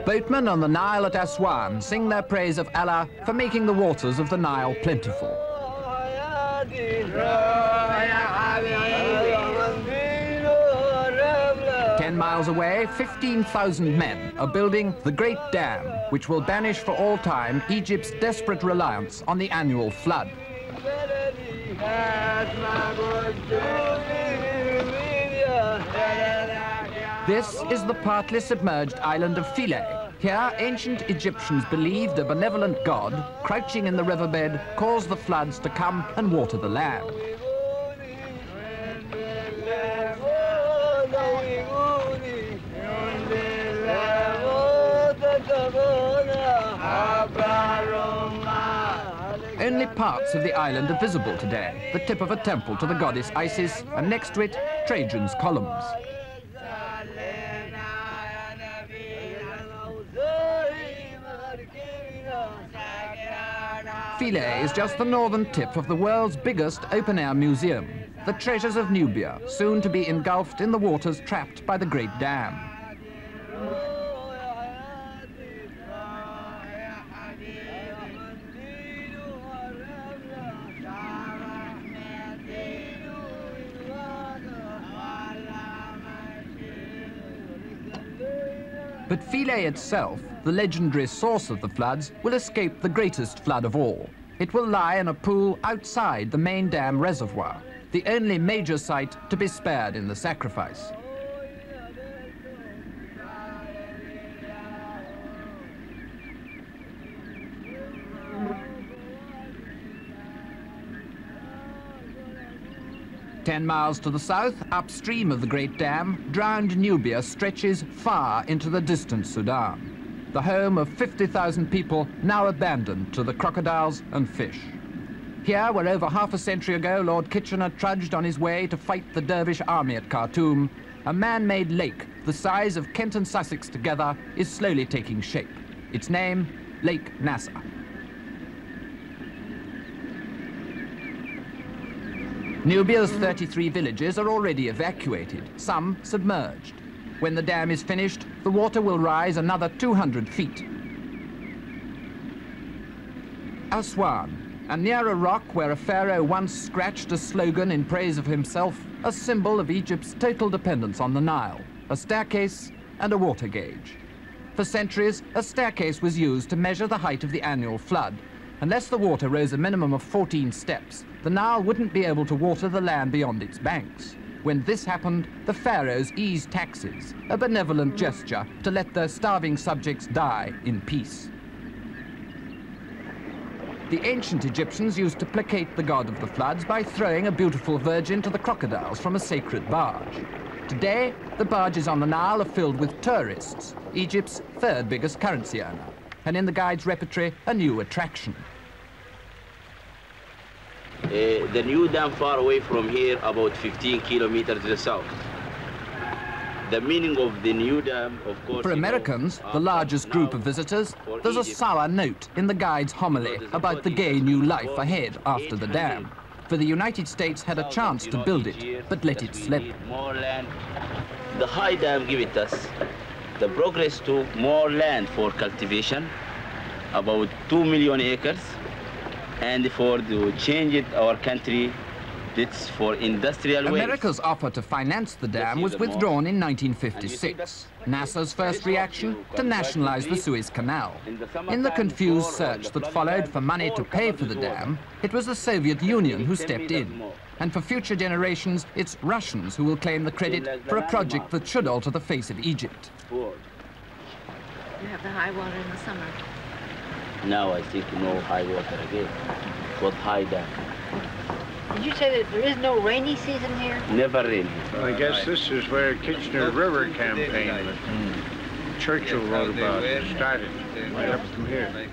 Boatmen on the Nile at Aswan sing their praise of Allah for making the waters of the Nile plentiful. 10 miles away, 15,000 men are building the Great Dam, which will banish for all time Egypt's desperate reliance on the annual flood. This is the partly submerged island of File. Here, ancient Egyptians believed a benevolent god, crouching in the riverbed, caused the floods to come and water the land. Only parts of the island are visible today, the tip of a temple to the goddess Isis, and next to it, Trajan's columns. File is just the northern tip of the world's biggest open-air museum, the treasures of Nubia, soon to be engulfed in the waters trapped by the Great Dam. But File itself, the legendary source of the floods, will escape the greatest flood of all. It will lie in a pool outside the main dam reservoir, the only major site to be spared in the sacrifice. Ten miles to the south, upstream of the Great Dam, drowned Nubia stretches far into the distant Sudan, the home of 50,000 people now abandoned to the crocodiles and fish. Here, where over half a century ago Lord Kitchener trudged on his way to fight the Dervish army at Khartoum, a man-made lake the size of Kent and Sussex together is slowly taking shape. Its name, Lake Nasser. Nubia's 33 villages are already evacuated, some submerged. When the dam is finished, the water will rise another 200 feet. Aswan, and near a rock where a pharaoh once scratched a slogan in praise of himself, a symbol of Egypt's total dependence on the Nile, a staircase and a water gauge. For centuries, a staircase was used to measure the height of the annual flood. Unless the water rose a minimum of 14 steps, the Nile wouldn't be able to water the land beyond its banks. When this happened, the pharaohs eased taxes, a benevolent gesture to let their starving subjects die in peace. The ancient Egyptians used to placate the god of the floods by throwing a beautiful virgin to the crocodiles from a sacred barge. Today, the barges on the Nile are filled with tourists, Egypt's third biggest currency earner, and in the guide's repertory, a new attraction. The new dam far away from here, about 15 kilometers to the south. The meaning of the new dam, of course... For Americans, the largest group of visitors, there's a sour note in the guide's homily about the gay new life ahead after the dam. For the United States had a chance to build it, but let it slip. More land. The high dam give it us the progress to more land for cultivation, about 2 million acres. And for to change it, our country, it's for industrial waste. America's offer to finance the dam was withdrawn in 1956. NASA's first reaction to nationalize the Suez Canal. In the confused search that followed for money to pay for the dam, it was the Soviet Union who stepped in. And for future generations, it's Russians who will claim the credit for a project that should alter the face of Egypt. You have the high water in the summer. Now I think no high water again, but high dam. Did you say that there is no rainy season here? Never rain. Well, I guess this is where Kitchener River campaign that Churchill wrote about started, right up from here.